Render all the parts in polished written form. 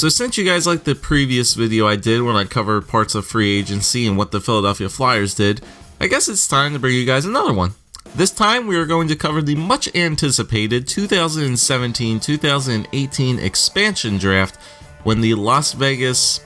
So since you guys liked the previous video I did when I covered parts of free agency and what the Philadelphia Flyers did, I guess it's time to bring you guys another one. This time we are going to cover the much anticipated 2017-2018 expansion draft when the Las Vegas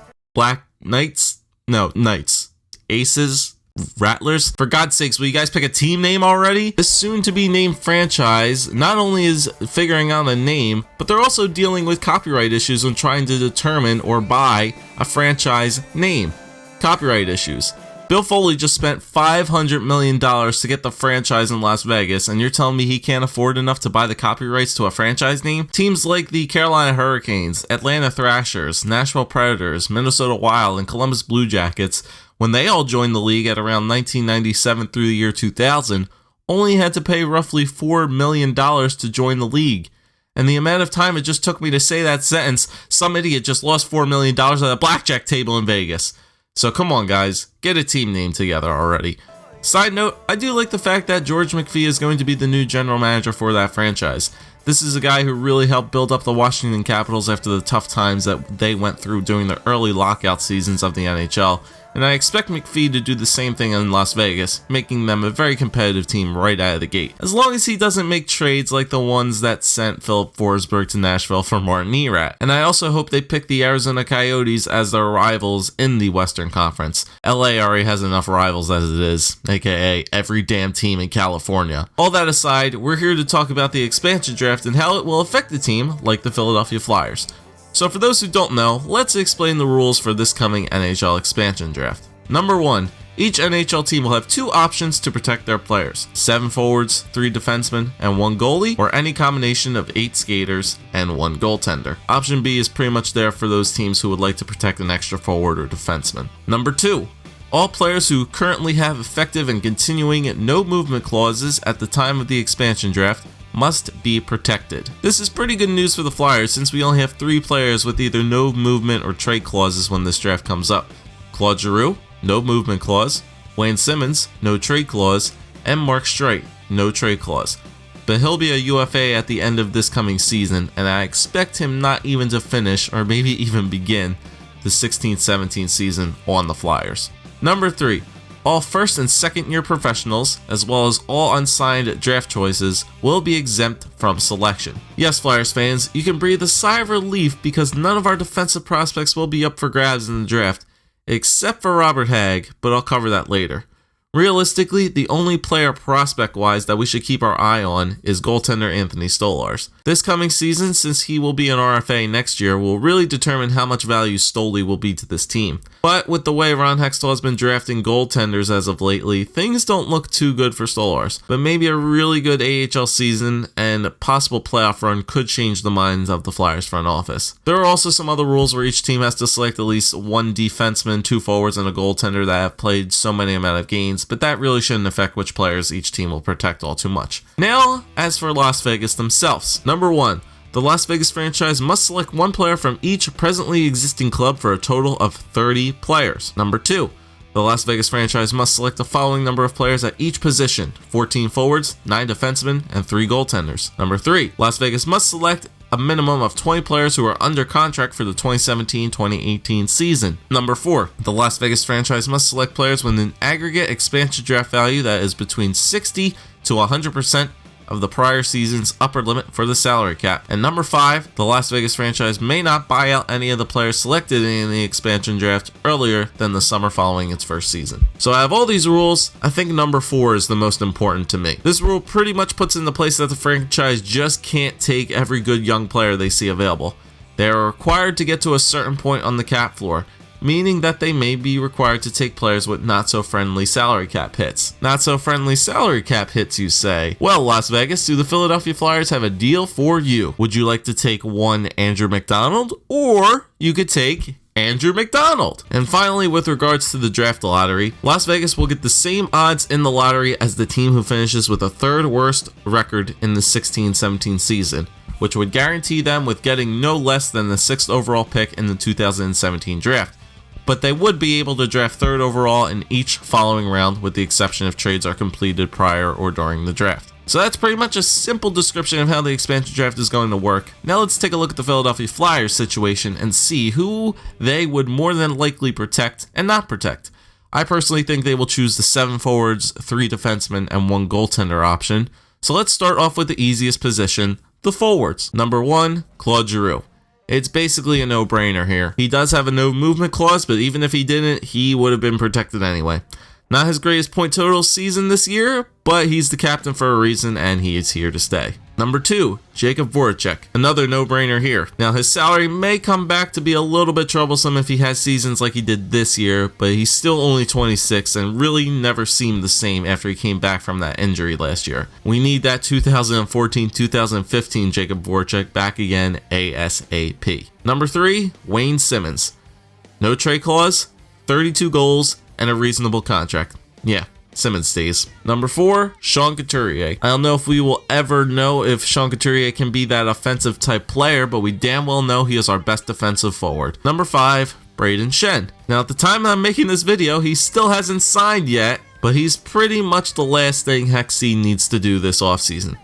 Aces, Rattlers. For God's sakes, will you guys pick a team name already? This soon-to-be named franchise not only is figuring out a name, but they're also dealing with copyright issues when trying to determine or buy a franchise name. Copyright issues. Bill Foley just spent $500 million to get the franchise in Las Vegas, and you're telling me he can't afford enough to buy the copyrights to a franchise name? Teams like the Carolina Hurricanes, Atlanta Thrashers, Nashville Predators, Minnesota Wild, and Columbus Blue Jackets, when they all joined the league at around 1997 through the year 2000, only had to pay roughly $4 million to join the league. And the amount of time it just took me to say that sentence, some idiot just lost $4 million at a blackjack table in Vegas. So come on guys, get a team name together already. Side note, I do like the fact that George McPhee is going to be the new general manager for that franchise. This is a guy who really helped build up the Washington Capitals after the tough times that they went through during the early lockout seasons of the NHL. And I expect McPhee to do the same thing in Las Vegas, making them a very competitive team right out of the gate. As long as he doesn't make trades like the ones that sent Philip Forsberg to Nashville for Martin Erat. And I also hope they pick the Arizona Coyotes as their rivals in the Western Conference. LA already has enough rivals as it is, aka every damn team in California. All that aside, we're here to talk about the expansion draft and how it will affect a team like the Philadelphia Flyers. So for those who don't know, let's explain the rules for this coming NHL expansion draft. Number 1, each NHL team will have 2 options to protect their players: 7 forwards, 3 defensemen, and 1 goalie, or any combination of 8 skaters and 1 goaltender. Option B is pretty much there for those teams who would like to protect an extra forward or defenseman. Number 2, all players who currently have effective and continuing no movement clauses at the time of the expansion draft must be protected. This is pretty good news for the Flyers since we only have 3 players with either no movement or trade clauses when this draft comes up. Claude Giroux, no movement clause; Wayne Simmons, no trade clause; and Mark Streit, no trade clause. But he'll be a UFA at the end of this coming season, and I expect him not even to finish or maybe even begin the 16-17 season on the Flyers. Number 3, all first and second year professionals, as well as all unsigned draft choices, will be exempt from selection. Yes, Flyers fans, you can breathe a sigh of relief because none of our defensive prospects will be up for grabs in the draft, except for Robert Hagg, but I'll cover that later. Realistically, the only player prospect-wise that we should keep our eye on is goaltender Anthony Stolarz. This coming season, since he will be an RFA next year, will really determine how much value Stoley will be to this team. But with the way Ron Hextall has been drafting goaltenders as of lately, things don't look too good for Stolarz. But maybe a really good AHL season and a possible playoff run could change the minds of the Flyers front office. There are also some other rules where each team has to select at least 1 defenseman, 2 forwards, and a goaltender that have played so many amount of games, but that really shouldn't affect which players each team will protect all too much. Now, as for Las Vegas themselves. Number 1, the Las Vegas franchise must select 1 player from each presently existing club for a total of 30 players. Number 2, the Las Vegas franchise must select the following number of players at each position: 14 forwards, 9 defensemen, and 3 goaltenders. Number 3, Las Vegas must select a minimum of 20 players who are under contract for the 2017-2018 season. Number 4, the Las Vegas franchise must select players with an aggregate expansion draft value that is between 60 to 100% of the prior season's upper limit for the salary cap. And number 5, the Las Vegas franchise may not buy out any of the players selected in the expansion draft earlier than the summer following its first season. So out of all these rules, I think number 4 is the most important to me. This rule pretty much puts into place that the franchise just can't take every good young player they see available. They are required to get to a certain point on the cap floor, meaning that they may be required to take players with not-so-friendly salary cap hits. Not-so-friendly salary cap hits, you say? Well, Las Vegas, do the Philadelphia Flyers have a deal for you? Would you like to take 1 Andrew McDonald, or you could take Andrew McDonald? And finally, with regards to the draft lottery, Las Vegas will get the same odds in the lottery as the team who finishes with a 3rd worst record in the 16-17 season, which would guarantee them with getting no less than the 6th overall pick in the 2017 draft. but they would be able to draft 3rd overall in each following round, with the exception if trades are completed prior or during the draft. So that's pretty much a simple description of how the expansion draft is going to work. Now let's take a look at the Philadelphia Flyers situation and see who they would more than likely protect and not protect. I personally think they will choose the 7 forwards, 3 defensemen, and 1 goaltender option. So let's start off with the easiest position, the forwards. Number 1, Claude Giroux. It's basically a no-brainer here. He does have a no movement clause, but even if he didn't, he would have been protected anyway. Not his greatest point total season this year, but he's the captain for a reason, and he is here to stay. Number 2, Jakub Voracek. Another no-brainer here. Now, his salary may come back to be a little bit troublesome if he has seasons like he did this year, but he's still only 26 and really never seemed the same after he came back from that injury last year. We need that 2014-2015 Jakub Voracek back again ASAP. Number 3, Wayne Simmonds. No trade clause, 32 goals, and a reasonable contract. Yeah, Simmonds stays. Number 4, Sean Couturier. I don't know if we will ever know if Sean Couturier can be that offensive type player, but we damn well know he is our best defensive forward. Number 5, Brayden Schenn. Now at the time I'm making this video, he still hasn't signed yet, but he's pretty much the last thing Hexy needs to do this offseason.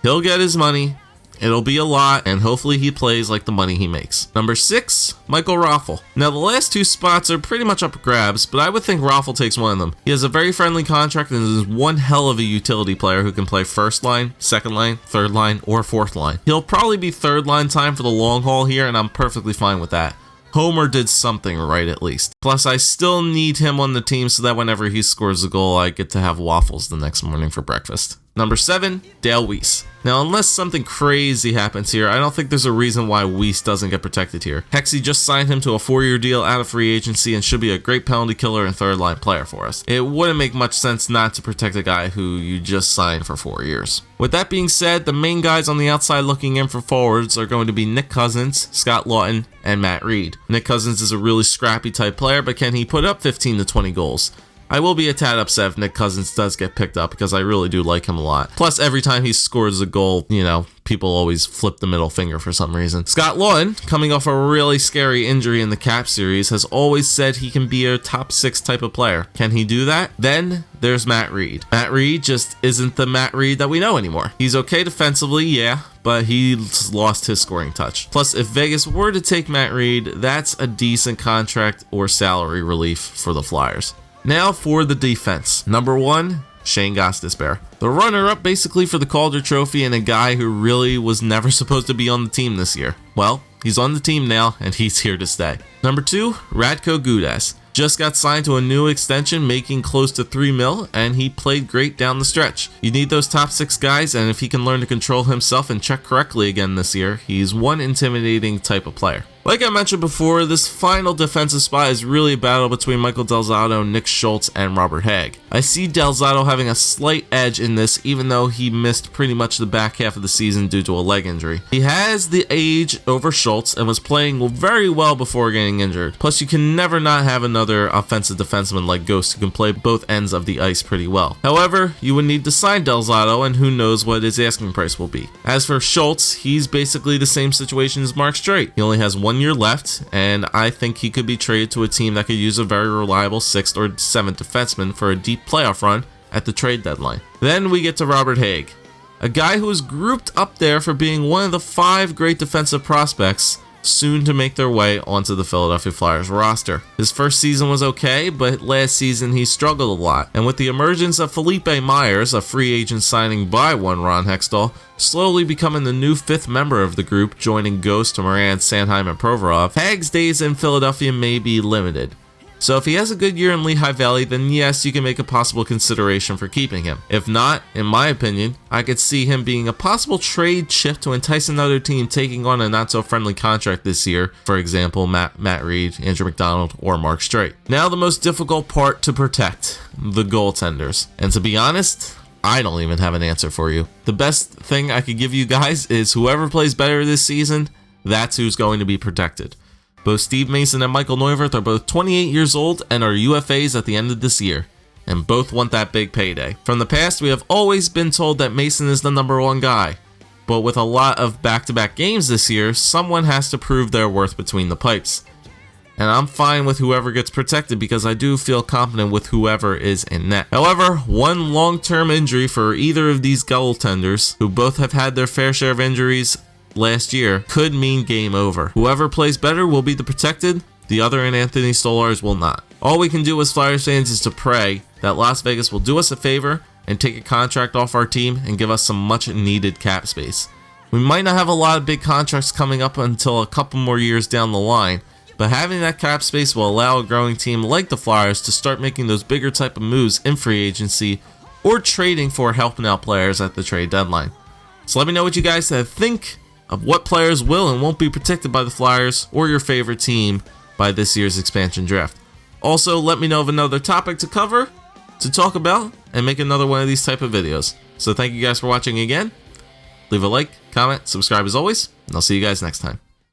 He'll get his money. It'll be a lot, and hopefully he plays like the money he makes. Number 6, Michael Raffl. Now, the last 2 spots are pretty much up for grabs, but I would think Raffl takes one of them. He has a very friendly contract and is one hell of a utility player who can play 1st line, 2nd line, 3rd line, or 4th line. He'll probably be 3rd line time for the long haul here, and I'm perfectly fine with that. Homer did something right at least. Plus, I still need him on the team so that whenever he scores a goal, I get to have waffles the next morning for breakfast. Number 7, Dale Weiss. Now, unless something crazy happens here, I don't think there's a reason why Weiss doesn't get protected here. Hexy just signed him to a 4-year deal out of free agency and should be a great penalty killer and 3rd line player for us. It wouldn't make much sense not to protect a guy who you just signed for 4 years. With that being said, the main guys on the outside looking in for forwards are going to be Nick Cousins, Scott Laughton, and Matt Reed. Nick Cousins is a really scrappy type player, but can he put up 15 to 20 goals? I will be a tad upset if Nick Cousins does get picked up because I really do like him a lot. Plus, every time he scores a goal, people always flip the middle finger for some reason. Scott Laughton, coming off a really scary injury in the Cap series, has always said he can be a top 6 type of player. Can he do that? Then there's Matt Reed. Matt Reed just isn't the Matt Reed that we know anymore. He's okay defensively, yeah, but he's lost his scoring touch. Plus, if Vegas were to take Matt Reed, that's a decent contract or salary relief for the Flyers. Now for the defense. Number 1, Shane Gostisbehere. The runner-up basically for the Calder Trophy and a guy who really was never supposed to be on the team this year. Well, he's on the team now and he's here to stay. Number 2, Radko Gudas. Just got signed to a new extension making close to $3 million, and he played great down the stretch. You need those top 6 guys, and if he can learn to control himself and check correctly again this year, he's one intimidating type of player. Like I mentioned before, this final defensive spot is really a battle between Michael Del Zotto, Nick Schultz, and Robert Hägg. I see Del Zotto having a slight edge in this, even though he missed pretty much the back half of the season due to a leg injury. He has the age over Schultz and was playing very well before getting injured. Plus, you can never not have another offensive defenseman like Ghost who can play both ends of the ice pretty well. However, you would need to sign Del Zotto, and who knows what his asking price will be. As for Schultz, he's basically the same situation as Mark Streit. He only has 1 year left, and I think he could be traded to a team that could use a very reliable 6th or 7th defenseman for a deep playoff run at the trade deadline. Then we get to Robert Hägg, a guy who is grouped up there for being one of the 5 great defensive prospects soon to make their way onto the Philadelphia Flyers roster. His first season was okay, but last season he struggled a lot, and with the emergence of Felipe Myers, a free agent signing by one Ron Hextall, slowly becoming the new 5th member of the group, joining Ghost, Moran, Sanheim, and Provorov, Hägg's days in Philadelphia may be limited. So if he has a good year in Lehigh Valley, then yes, you can make a possible consideration for keeping him. If not, in my opinion, I could see him being a possible trade chip to entice another team taking on a not-so-friendly contract this year, for example, Matt Reed, Andrew McDonald, or Mark Streit. Now the most difficult part to protect, the goaltenders. And to be honest, I don't even have an answer for you. The best thing I could give you guys is whoever plays better this season, that's who's going to be protected. Both Steve Mason and Michael Neuwirth are both 28 years old and are UFAs at the end of this year, and both want that big payday. From the past, we have always been told that Mason is the number 1 guy, but with a lot of back-to-back games this year, someone has to prove their worth between the pipes. and I'm fine with whoever gets protected because I do feel confident with whoever is in net. However, one long-term injury for either of these goaltenders, who both have had their fair share of injuries last year, could mean game over. Whoever plays better will be the protected, the other in Anthony Stolarz will not. All we can do as Flyers fans is to pray that Las Vegas will do us a favor and take a contract off our team and give us some much needed cap space. We might not have a lot of big contracts coming up until a couple more years down the line, but having that cap space will allow a growing team like the Flyers to start making those bigger type of moves in free agency or trading for helping out players at the trade deadline. So let me know what you guys think of what players will and won't be protected by the Flyers or your favorite team by this year's expansion draft. Also, let me know of another topic to cover, to talk about, and make another one of these type of videos. So thank you guys for watching again. Leave a like, comment, subscribe as always, and I'll see you guys next time.